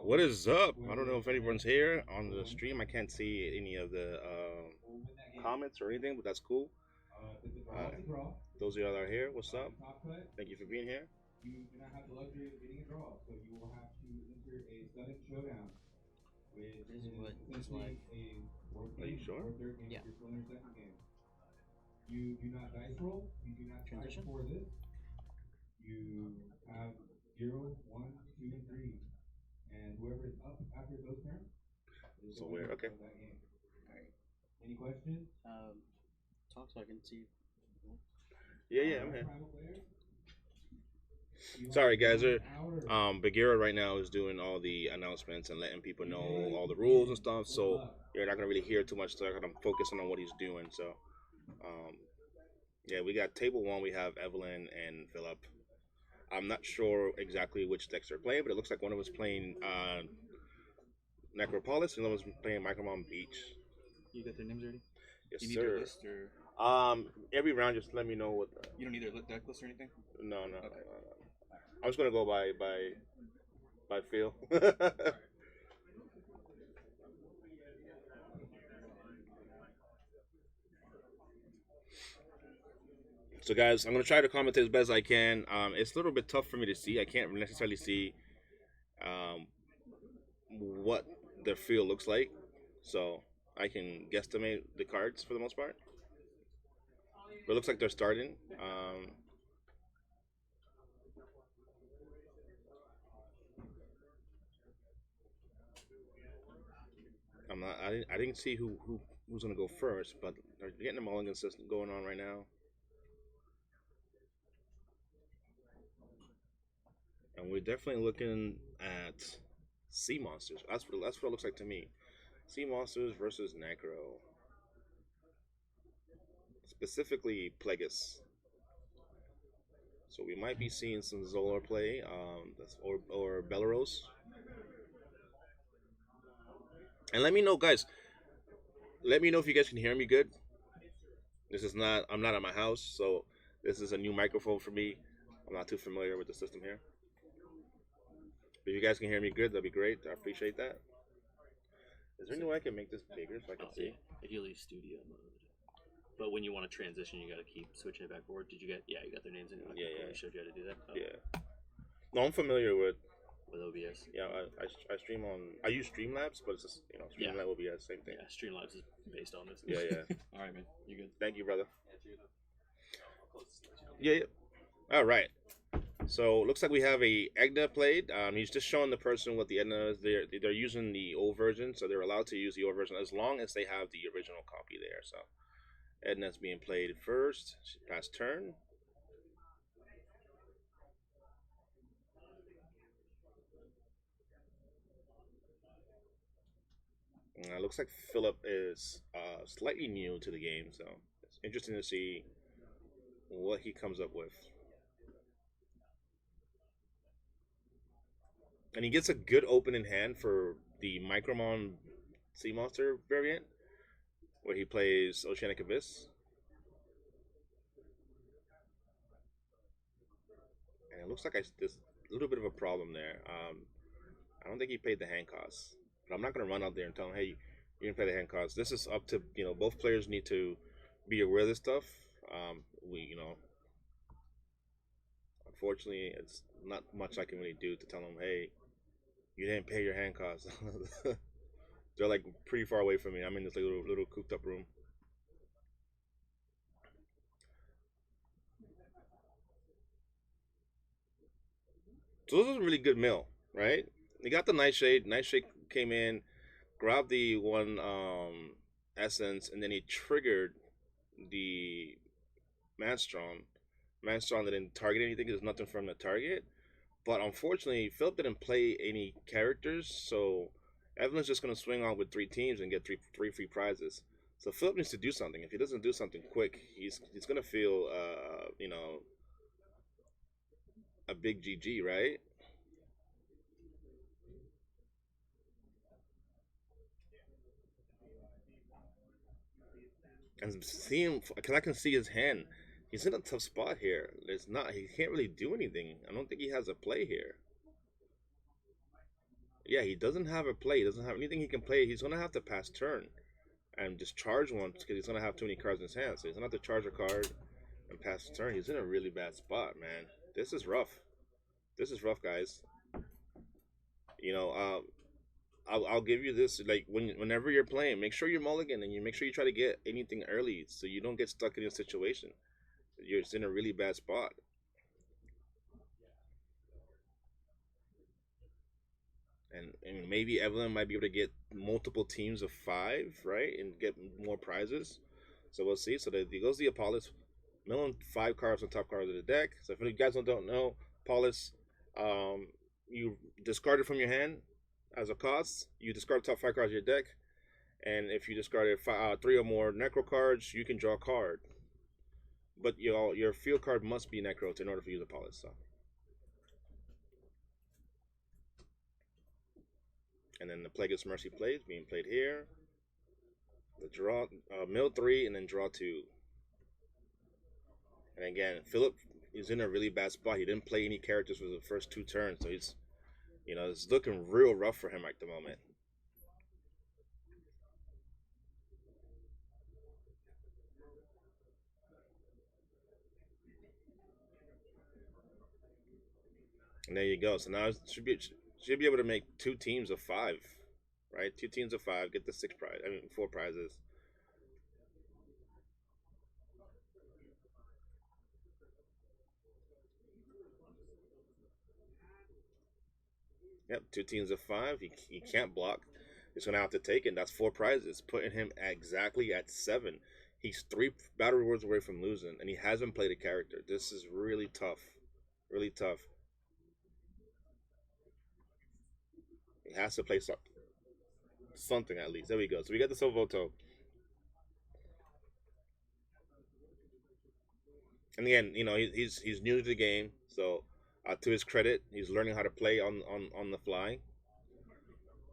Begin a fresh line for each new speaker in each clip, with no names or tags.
What is up? I don't know if anyone's here on the stream. I can't see any of the comments or anything, but that's cool. Those of y'all that are here, what's up? Thank you for being here.
This is what it's like.
Are you sure?
Yeah. Transition?
So weird. Okay.
Talk so I can see.
Yeah, I'm here. Sorry, guys. Bagheera right now is doing all the announcements and letting people know all the rules and stuff. So you're not gonna really hear too much. So I'm focusing on what he's doing. So, um, yeah, we got table one. We have Evelyn and Phillip. I'm not sure exactly which decks they're playing, but it looks like one of us playing Necropolis and one of us playing Micromon Beach.
You got their names already?
Yes,
You need
sir.
their list, or
Every round, just let me know what.
you don't need their deck list or anything?
No, no,
Okay.
no. I'm just gonna go by feel. So, guys, I'm gonna try to comment as best I can. It's a little bit tough for me to see. I can't necessarily see um, what their field looks like, so I can guesstimate the cards for the most part. But it looks like they're starting. I'm not. I didn't see who's gonna go first, but they're getting a mulligan system going on right now, and we're definitely looking at sea monsters. That's what it looks like to me. Sea monsters versus Necro, specifically Plagueis. So we might be seeing some Zolar play, or Belaros. And let me know, guys. Let me know if you guys can hear me good. This is not. I'm not at my house, so this is a new microphone for me. I'm not too familiar with the system here. If you guys can hear me good, that'd be great. I appreciate that. Is there any way I can make this bigger so I can see?
If you leave studio mode. But when you want to transition, you got to keep switching it back forward. Did you get? Yeah, you got their names in.
Yeah, yeah.
I showed you how to do that.
Yeah. No, I'm familiar with.
With OBS.
Yeah, I stream on. I use Streamlabs, but it's just Streamlabs OBS, same thing.
Yeah, Streamlabs is based on this.
Yeah, yeah.
All right, man. You good?
Thank you, brother. Yeah, yeah. All right. So looks like we have a Egna played. He's just showing the person what the Egna is. They're using the old version, so they're allowed to use the old version as long as they have the original copy there. So Edna's being played first. She passed turn. Looks like Phillip is slightly new to the game, so it's interesting to see what he comes up with. And he gets a good opening hand for the Micromon Sea Monster variant, where he plays Oceanic Abyss. And it looks like there's a little bit of a problem there. I don't think he paid the hand costs. But I'm not going to run out there and tell him, hey, you didn't pay the hand costs. This is up to, both players need to be aware of this stuff. Unfortunately, it's not much I can really do to tell them, hey, you didn't pay your hand costs. They're like pretty far away from me. I'm in this little cooped up room. So this was a really good mill, right? They got the Nightshade. Nightshade came in, grabbed the one essence, and then he triggered the Manstrom. Manstrom didn't target anything. There's nothing for him to target. But unfortunately, Phillip didn't play any characters, so Evelyn's just going to swing on with 3 teams and get three free prizes. So Phillip needs to do something. If he doesn't do something quick, he's going to feel a big GG, right? And see him, because I can see his hand. He's in a tough spot here. He can't really do anything. I don't think he has a play here. Yeah, he doesn't have a play. He doesn't have anything he can play. He's gonna have to pass turn and just charge one because he's gonna have too many cards in his hand. So he's gonna have to charge a card and pass the turn. He's in a really bad spot, man. This is rough. This is rough, guys. You know, I'll give you this. Like whenever you're playing, make sure you're mulligan and you make sure you try to get anything early so you don't get stuck in a situation. You're just in a really bad spot. And maybe Evelyn might be able to get multiple teams of five, right, and get more prizes. So we'll see. So there goes the Apollos, milling five cards on top cards of the deck. So if you guys don't know, Apollos, you discard it from your hand as a cost. You discard the top five cards of your deck, and if you discarded three or more Necro cards, you can draw a card. But your field card must be Necro in order to use Apollos. So. And then the Plagueis Mercy plays being played here. The draw, mill three, and then draw two. And again, Phillip is in a really bad spot. He didn't play any characters for the first two turns, so it's looking real rough for him at the moment. And there you go. So now should be able to make two teams of five, right? Two teams of five, get the four prizes. Yep, two teams of five. He can't block. He's gonna have to take it. That's four prizes, putting him exactly at seven. He's three battle rewards away from losing, and he hasn't played a character. This is really tough, really tough. He has to play something at least. There we go. So we got the Silvoto. And again, he's new to the game, so to his credit, he's learning how to play on the fly.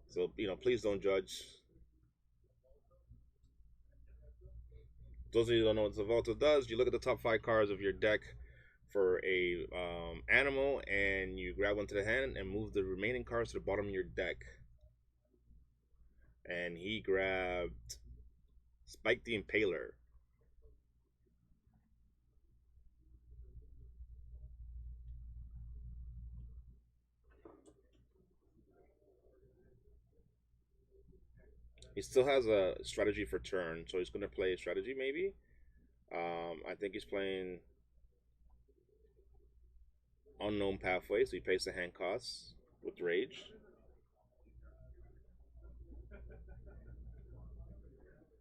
So please don't judge. Those of you who don't know what Silvoto does, you look at the top five cards of your deck for a animal, and you grab one to the hand and move the remaining cards to the bottom of your deck. And he grabbed Spike the Impaler. He still has a strategy for turn, so he's going to play a strategy maybe. I think he's playing Unknown Pathway, so he pays the hand costs with Rage.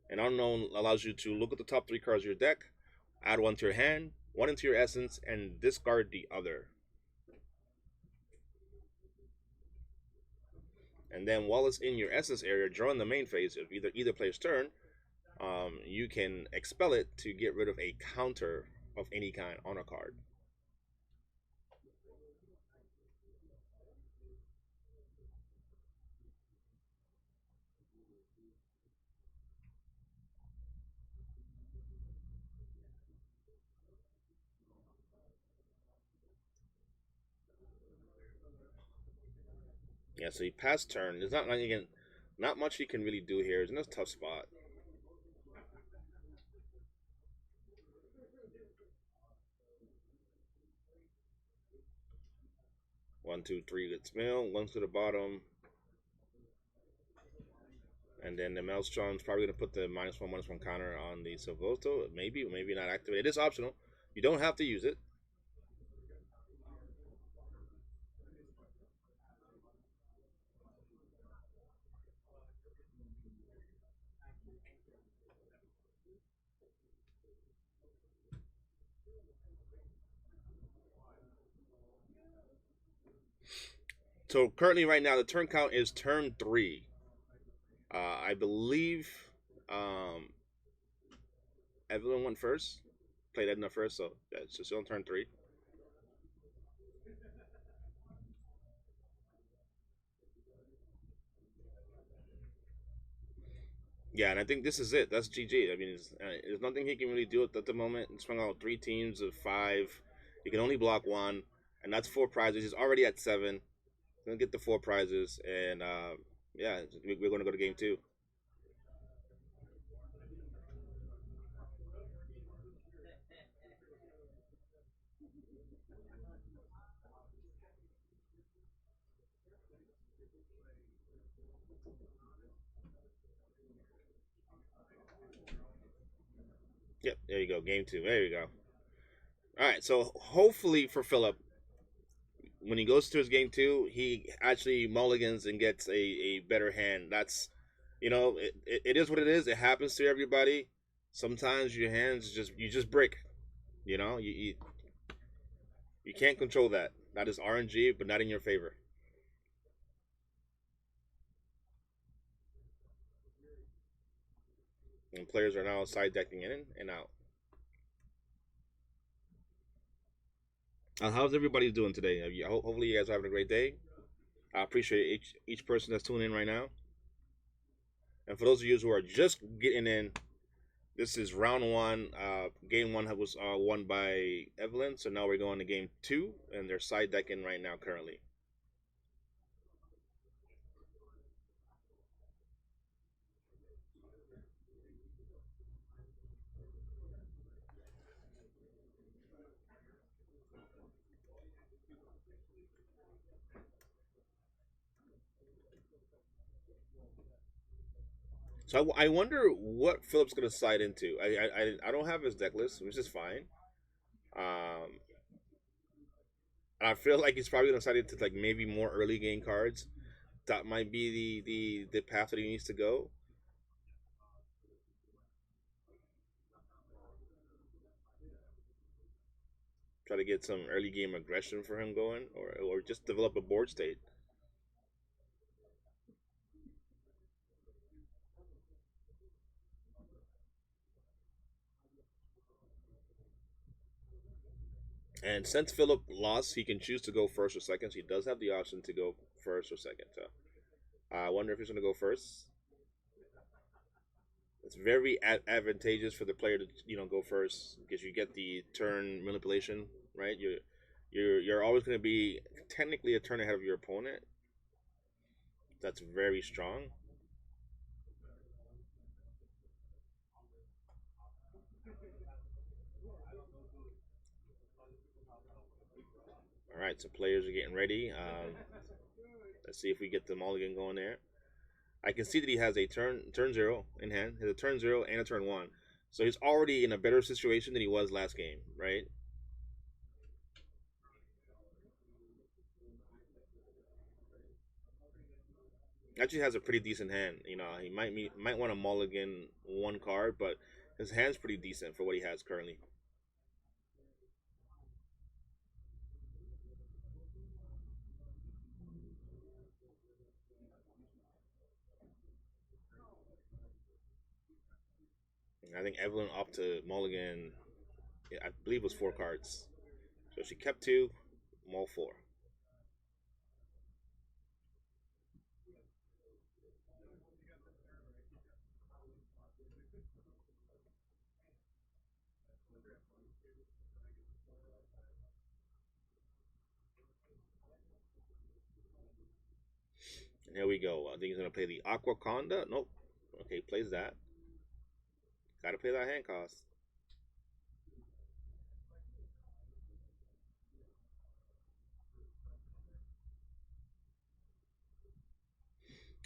And Unknown allows you to look at the top three cards of your deck, add one to your hand, one into your essence, and discard the other. And then while it's in your essence area, during the main phase of either player's turn, you can expel it to get rid of a counter of any kind on a card. Yeah, so he passed turn. There's not much he can really do here. He's in a tough spot. One, two, three gets mill. One to the bottom. And then the Maelstrom's probably going to put the -1/-1 counter on the Silvoto. Maybe, maybe not activate. It is optional. You don't have to use it. So currently, right now, the turn count is turn 3. I believe Evelyn went first. Played Edna first, so it's still on turn 3. Yeah, and I think this is it. That's GG. I mean, there's nothing he can really do at the moment. He's swung out 3 teams of 5. He can only block 1, and that's 4 prizes. He's already at 7. gonna get the four prizes, and yeah, we're gonna go to game two. Yep, there you go, game two. There you go. All right, so hopefully for Philip, when he goes to his game two, he actually mulligans and gets a better hand. That's, it is what it is. It happens to everybody. Sometimes your hands just break. You can't control that. That is RNG, but not in your favor. And players are now side decking in and out. How's everybody doing today? Hopefully you guys are having a great day. I appreciate each person that's tuning in right now. And for those of you who are just getting in, this is round one. Game one was won by Evelyn, so now we're going to game two, and they're side decking right now currently. So I wonder what Phillip's going to side into. I don't have his deck list, which is fine. Um, I feel like he's probably going to side into like maybe more early game cards. That might be the path that he needs to go. Try to get some early game aggression for him going, or just develop a board state. And since Phillip lost, he can choose to go first or second. So he does have the option to go first or second. So I wonder if he's going to go first. It's very advantageous for the player to go first because you get the turn manipulation, right? You're always going to be technically a turn ahead of your opponent. That's very strong. All right, so players are getting ready. Let's see if we get the mulligan going there. I can see that he has a turn zero in hand. He has a turn zero and a turn one, so he's already in a better situation than he was last game, right? Actually has a pretty decent hand. He might want to mulligan one card, but his hand's pretty decent for what he has currently. I think Evelyn opted to mulligan. Yeah, I believe it was four cards, so she kept two, mull four. And here we go. I think he's gonna play the Aquaconda. Nope. Okay, plays that. Got to pay that hand cost.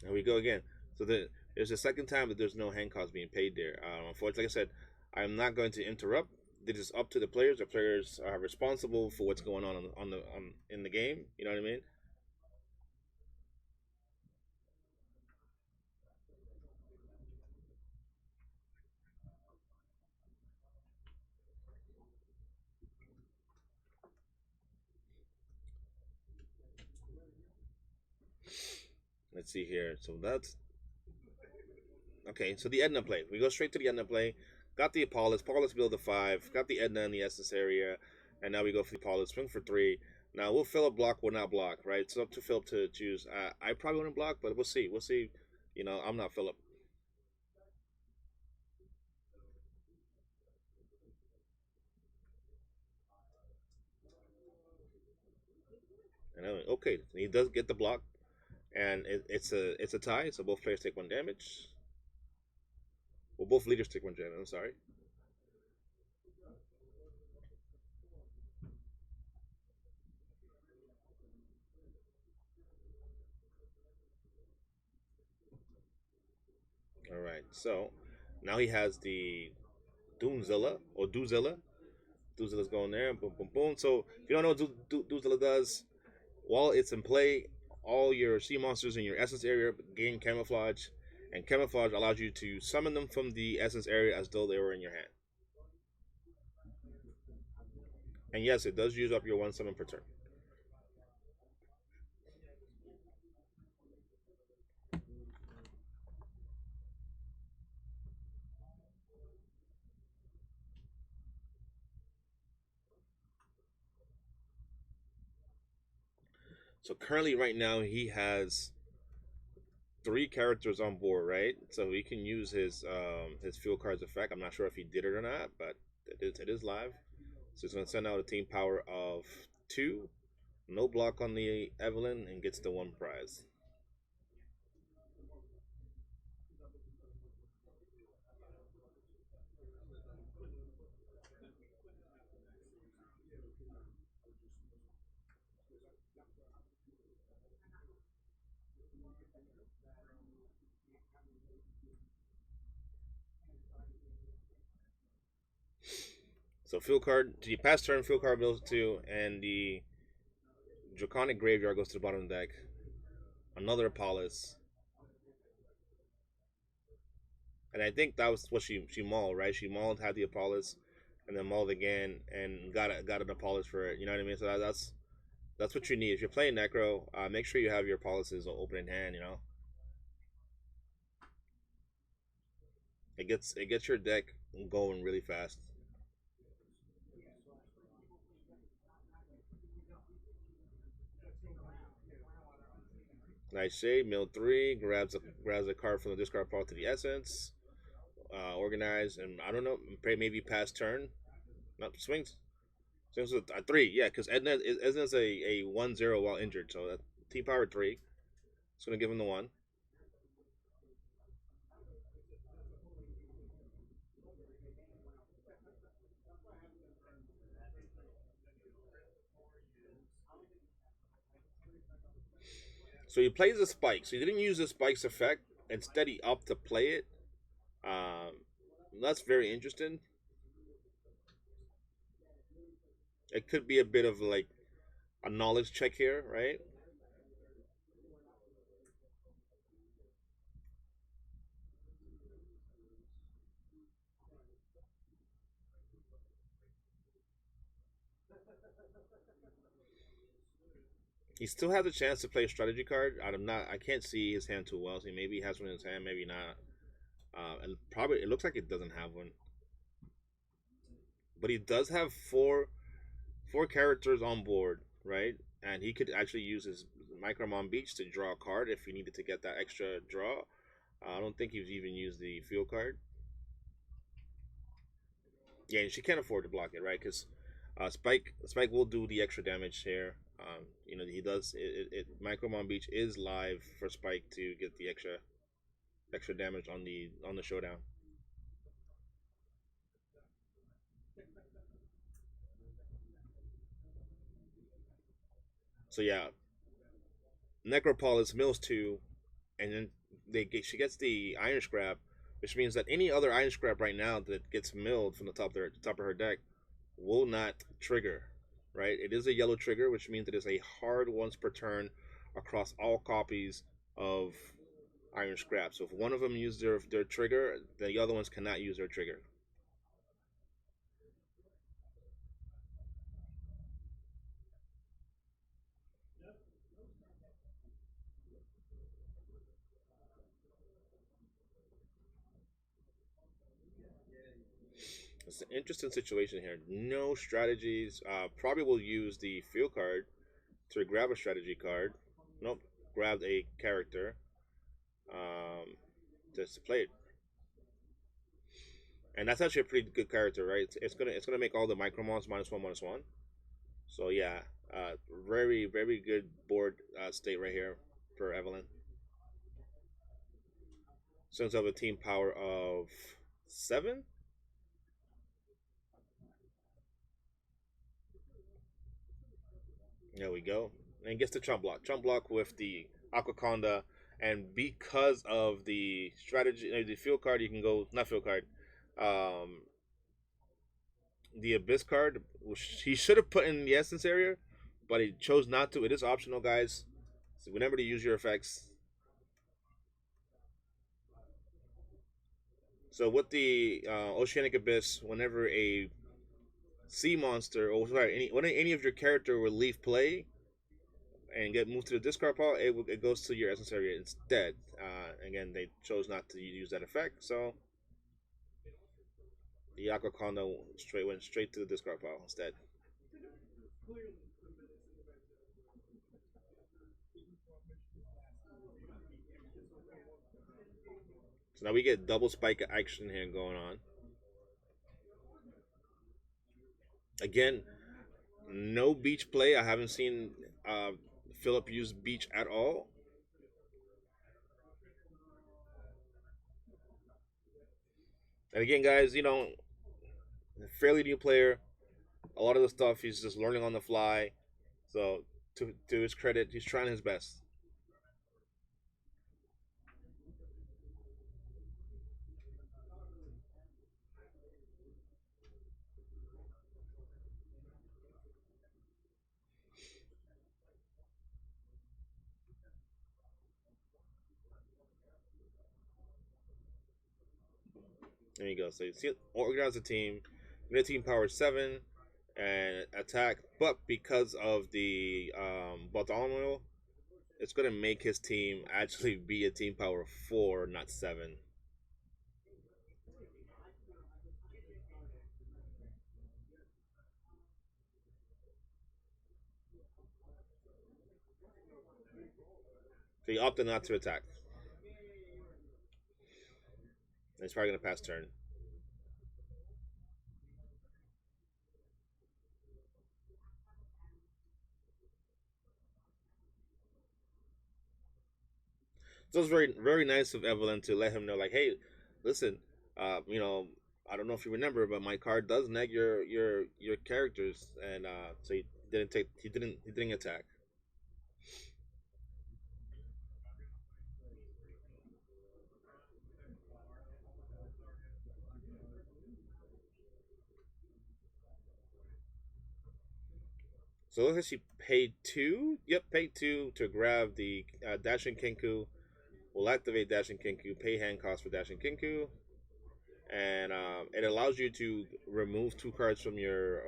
There we go again. So there's the second time that there's no hand cost being paid there. Unfortunately, like I said, I'm not going to interrupt. It is up to the players. The players are responsible for what's going on in the game. You know what I mean? Let's see here. So that's okay. So the Edna play. We go straight to the Edna play. Got the Apollos. Apollos build a five. Got the Edna in the Essence area, and now we go for the Apollos. Swing for three. Now will Phillip block? Will not block? Right. It's up to Phillip to choose. I probably wouldn't block, but we'll see. We'll see. I'm not Phillip. And I'm like, okay, he does get the block, and it's a tie, so both players take 1 damage. Well, both leaders take 1 damage. I'm sorry. All right, so now he has the Doomzilla or Doozilla. Doozilla's going there, boom, boom, boom. So if you don't know what Doozilla does, while it's in play, all your sea monsters in your essence area gain camouflage, and camouflage allows you to summon them from the essence area as though they were in your hand. And yes, it does use up your 1 summon per turn. So currently, right now, he has 3 characters on board, right? So he can use his field cards effect. I'm not sure if he did it or not, but it is live. So he's gonna send out a team power of 2, no block on the Evelyn, and gets the 1 prize. So field card, so you pass turn, field card goes to, and the Draconic Graveyard goes to the bottom of the deck. Another Apollos, and I think that was what she mauled, right? She mauled, had the Apollos, and then mauled again, and got an Apollos for it. You know what I mean? So that's what you need if you're playing Necro. Make sure you have your Apollos open in hand. You know, it gets your deck going really fast. Nice shade, mill 3, grabs a card from the discard pile to the essence. Organize, and I don't know, maybe pass turn. No, swings with a 3. Yeah, because Edna's a 1-0 while injured, so that team power 3. It's gonna give him the 1. So he plays a spike. So he didn't use the spike's effect. Instead, he opted to play it. Um, that's very interesting. It could be a bit of like a knowledge check here, right? He still has a chance to play a strategy card. I can't see his hand too well. So maybe he has one in his hand, maybe not. And probably it looks like it doesn't have one. But he does have four characters on board, right? And he could actually use his Micromon Beach to draw a card if he needed to get that extra draw. I don't think he's even used the field card. Yeah, and she can't afford to block it, right? Because Spike will do the extra damage here. He does Micromon Beach is live for Spike to get the extra damage on the showdown. So yeah, Necropolis mills 2, and then she gets the Iron Scrap, which means that any other Iron Scrap right now that gets milled from the top of her deck will not trigger. Right? It is a yellow trigger, which means it is a hard once per turn across all copies of Iron Scrap. So if one of them use their trigger, the other ones cannot use their trigger. It's an interesting situation here. No strategies. Probably will use the field card to grab a strategy card. Nope, grabbed a character. Just to play it, and that's actually a pretty good character, right? It's gonna make all the micromons -1/-1, So yeah, very very good board state right here for Evelyn. Since of a team power of 7. There we go. And gets the chump block. Chump block with the Aquaconda. And because of the strategy, the field card, you can go, not field card, um, the Abyss card, which he should have put in the Essence area, but he chose not to. It is optional, guys. So whenever to use your effects. So with the Oceanic Abyss, whenever a sea monster, or sorry, when any of your character will leave play, and get moved to the discard pile, it goes to your essence area instead. Again, they chose not to use that effect, so the Aqua Condo went straight to the discard pile instead. So now we get double spike action here going on. Again, no beach play. I haven't seen Phillip use beach at all. And again, guys, fairly new player. A lot of the stuff he's just learning on the fly. So to his credit, he's trying his best. There you go. So you see, organize a team. Your team power 7 and attack, but because of the Bartholomew, it's going to make his team actually be a team power 4, not 7. So he opted not to attack. And he's probably going to pass turn. So it's very very nice of Evelyn to let him know, like, hey, listen, I don't know if you remember, but my card does neg your characters, and so he didn't attack. So it looks like she paid 2. Yep, paid 2 to grab the Dashing Kinku. Will activate Dashing Kinku. Pay hand cost for Dashing Kinku, and it allows you to remove 2 cards from your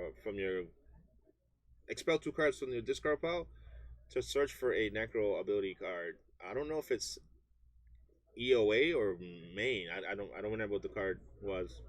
expel 2 cards from your discard pile to search for a Necro ability card. I don't know if it's EOA or main. I don't remember what the card was.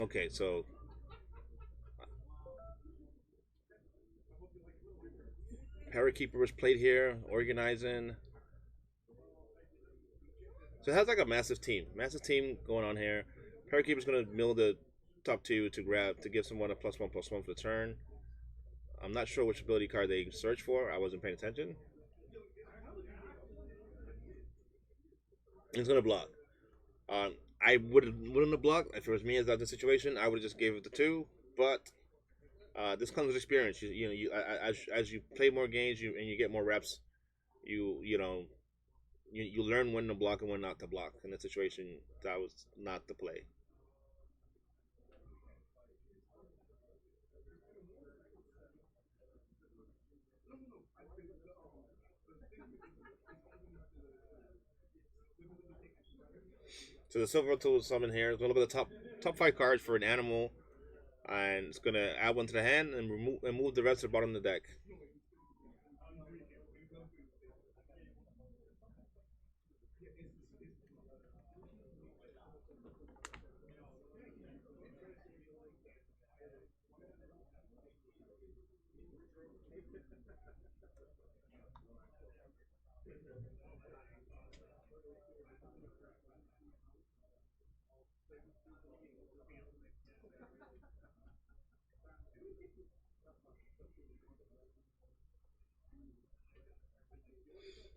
Okay, so Parakeeper was played here, organizing. So it has like a massive team going on here. Parakeeper's gonna mill the top 2 to grab to give someone a +1/+1 for the turn. I'm not sure which ability card they search for. I wasn't paying attention. He's gonna block. I wouldn't have blocked if it was me as that the situation. I would have just gave it the 2. But this comes with experience. As you play more games, and you get more reps, you learn when to block and when not to block. In that situation, that was not the play. So the silver tool summon here is going to be the top 5 cards for an animal, and it's going to add one to the hand and move the rest to the bottom of the deck.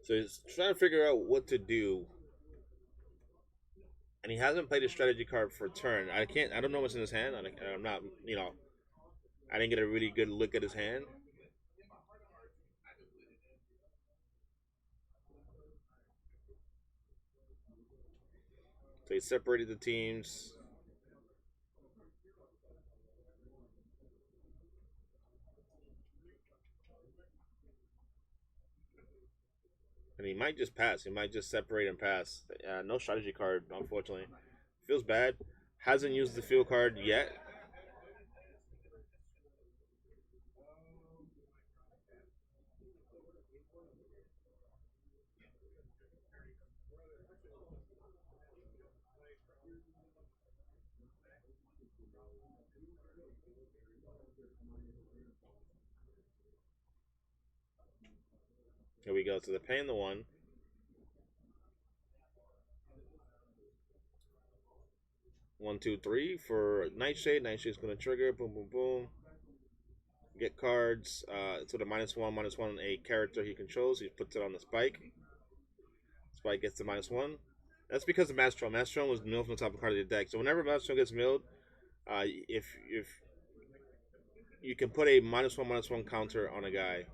So he's trying to figure out what to do, and he hasn't played a strategy card for a turn. I don't know what's in his hand. I'm not, I didn't get a really good look at his hand. So he separated the teams. And he might just pass. He might just separate and pass. No strategy card, unfortunately. Feels bad. Hasn't used the field card yet. Here we go. So they're paying the 1. One, two, three for Nightshade. Nightshade's going to trigger. Boom, boom, boom. Get cards. So the -1/-1, a character he controls. He puts it on the Spike. Spike gets the -1. That's because of Maelstrom. Maelstrom was milled from the top of card of the deck. So whenever Maelstrom gets milled, if you can put a -1/-1 counter on a guy.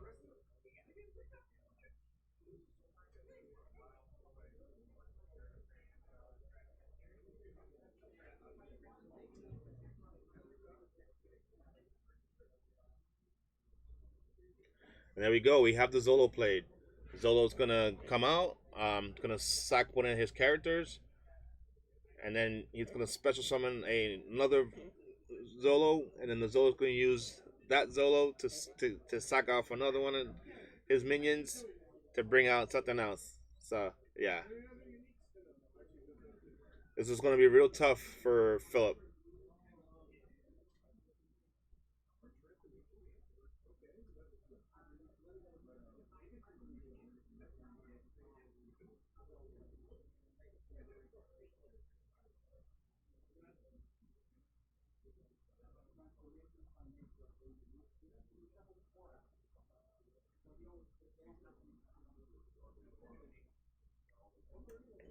And there we go. We have the Zolo played. Zolo's gonna come out. Gonna sack one of his characters, and then he's gonna special summon another Zolo, and then the Zolo's gonna use that Zolo to sack off another one of his minions to bring out something else. So yeah, this is gonna be real tough for Phillip.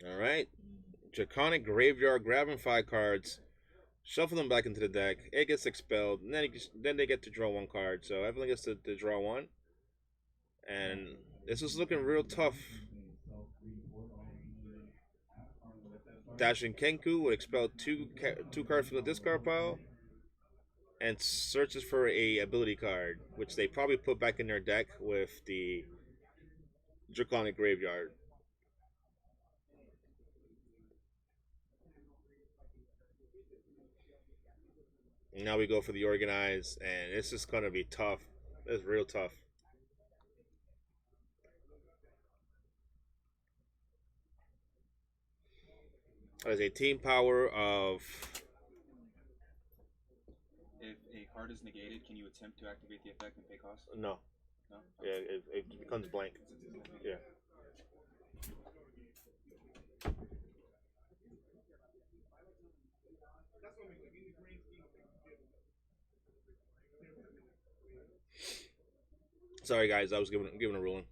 All right, Draconic Graveyard, grabbing 5 cards, shuffle them back into the deck. It gets expelled, and then they get to draw 1 card. So Evelyn gets to draw 1, and this is looking real tough. Dashing Kenku would expel two cards from the discard pile, and searches for a ability card, which they probably put back in their deck with the Draconic Graveyard. And now we go for the Organize, and this is going to be tough. It's real tough. There's a team power of.
If a card is negated, can you attempt to activate the effect and pay cost?
No.
No?
Yeah, it becomes blank. Yeah. Sorry, guys, I was giving a ruling.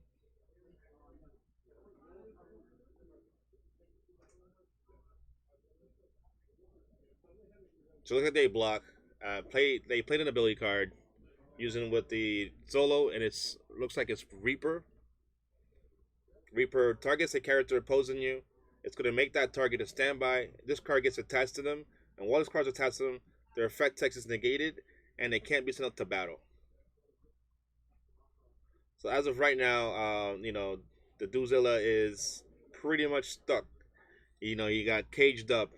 So look at they block. They played an ability card using with the Zolo, and it looks like it's Reaper. Reaper targets a character opposing you. It's going to make that target a standby. This card gets attached to them, and while this card's attached to them, their effect text is negated, and they can't be sent up to battle. So as of right now, the Doozilla is pretty much stuck You got caged up.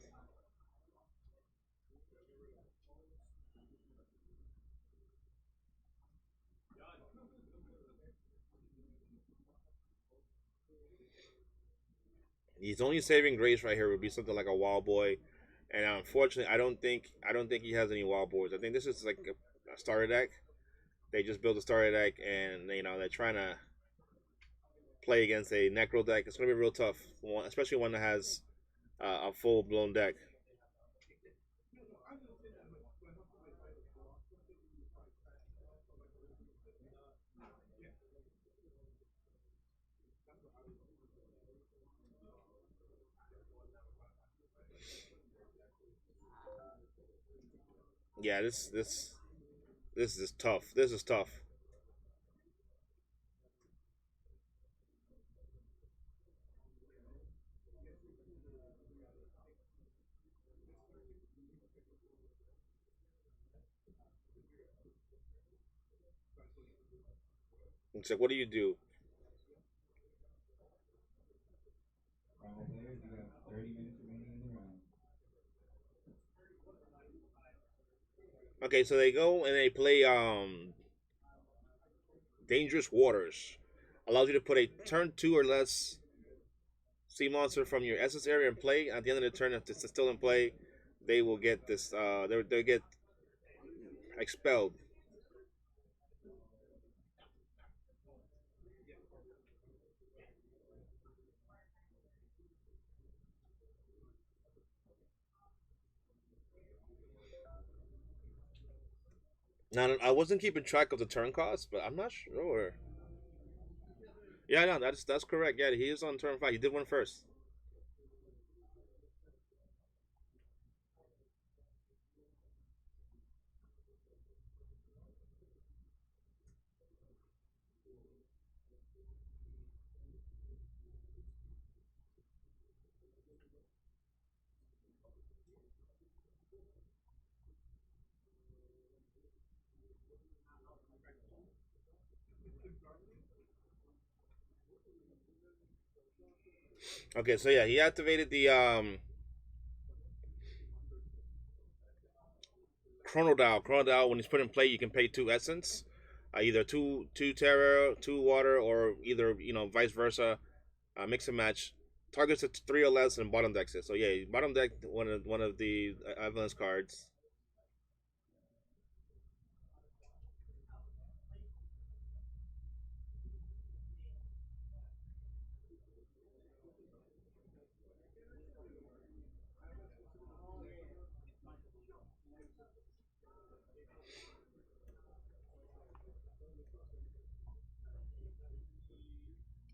His only saving grace right here would be something like a wall boy, and unfortunately, I don't think he has any wall boys. I think this is like a starter deck. They just built a starter deck, and they're trying to play against a Necro deck. It's gonna be real tough, especially one that has a full blown deck. Yeah, this is tough. This is tough. It's like, what do you do?
All players, you have 30 minutes remaining in the round.
Okay, so they go and they play Dangerous Waters. Allows you to put a turn two or less sea monster from your SS area in play. At the end of the turn, if it's still in play, they will get this. They get expelled. Now I wasn't keeping track of the turn cost, but I'm not sure. Yeah, no, that's correct. Yeah, he is on turn five. He did one first. Okay, so yeah, he activated the Chrono Dial. Chrono Dial. When he's put in play, you can pay two essence, either two terra, two water, or either vice versa. Mix and match. Targets at three or less and bottom decks it. So yeah, bottom deck one of the Evelyn's cards.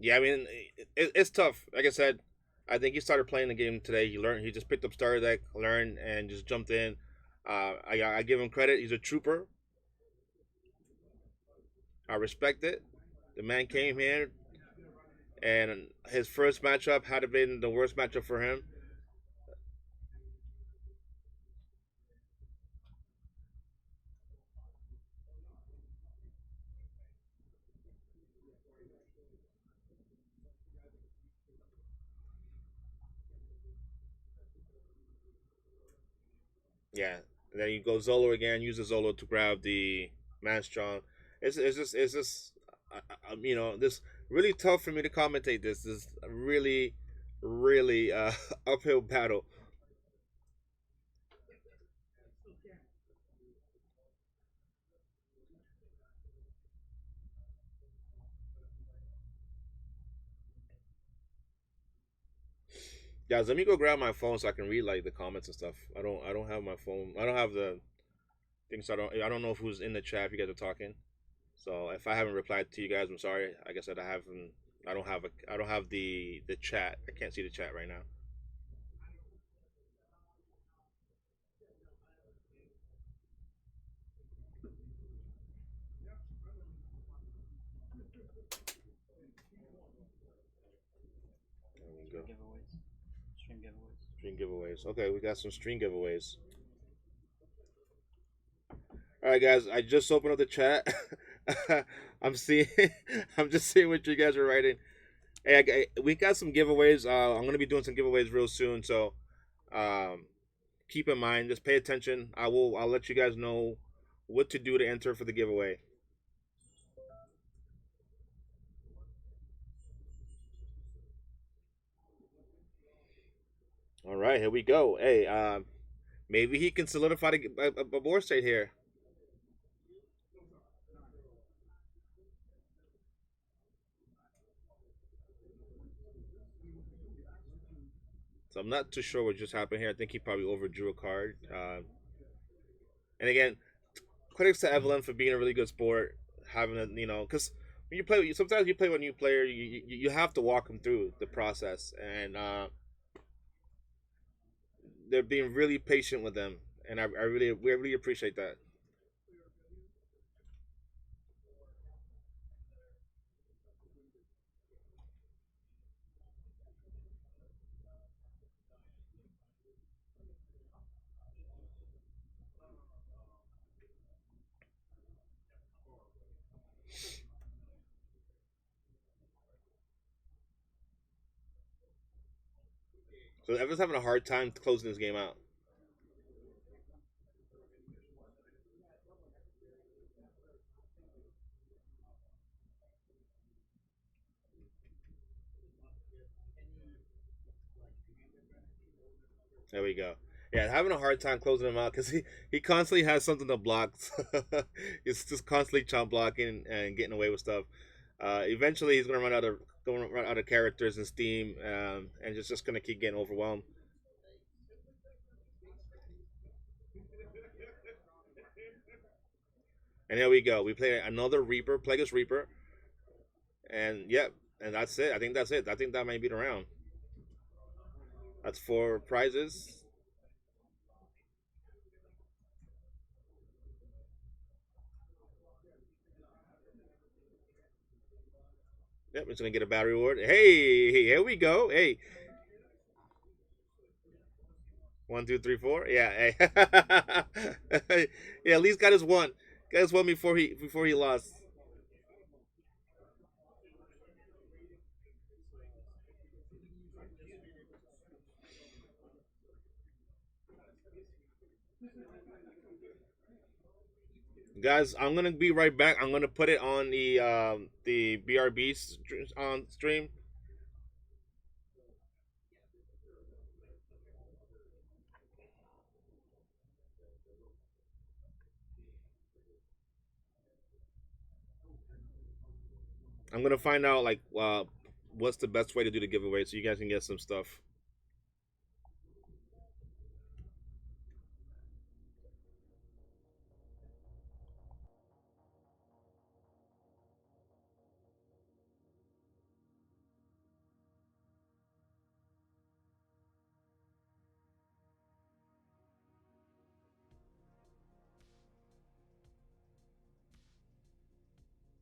Yeah, I mean it's tough. Like I said, I think he started playing the game today. He learned. He just picked up starter deck, learned, and just jumped in. I give him credit. He's a trooper. I respect it. The man came here, and his first matchup had been the worst matchup for him. Yeah. And then you go Zolo again. Use the Zolo to grab the Man Strong. It's just this really tough for me to commentate this really really uphill battle. Guys, let me go grab my phone so I can read like the comments and stuff. I don't have my phone. I don't have the things. So I don't know who's in the chat if you guys are talking. So if I haven't replied to you guys, I'm sorry. Like I said, I haven't. I don't have the chat. I can't see the chat right now. There we go.
Giveaways. Stream giveaways.
Stream giveaways. Okay, we got some stream giveaways. All right, guys. I just opened up the chat. I'm seeing. I'm just seeing what you guys are writing, we got some giveaways. I'm gonna be doing some giveaways real soon, so um, keep in mind. Just pay attention. I'll let you guys know what to do to enter for the giveaway. All right, here we go. Hey, maybe he can solidify a board state here. So I'm not too sure what just happened here. I think he probably overdrew a card. And again, critics to Evelyn for being a really good sport, having a because when you play, sometimes you play with a new player, you have to walk them through the process, and they're being really patient with them, and we really appreciate that. So Evan's having a hard time closing this game out. There we go. Yeah, having a hard time closing him out because he constantly has something to block. He's just constantly chomp blocking and getting away with stuff. Eventually, he's going to run out of characters in Steam, and just going to keep getting overwhelmed. And here we go. We play another Reaper, Plagueis Reaper, and yep, and that's it. I think that's it. I think that might be the round. That's four prizes. Yep, it's gonna get a battery reward. Hey, here we go. Hey, 1, 2, 3, 4. Yeah, hey. Yeah. At least got his one. Got his one before he lost. Guys, I'm gonna be right back. I'm gonna put it on the BRB on stream. I'm gonna find out like what's the best way to do the giveaway so you guys can get some stuff.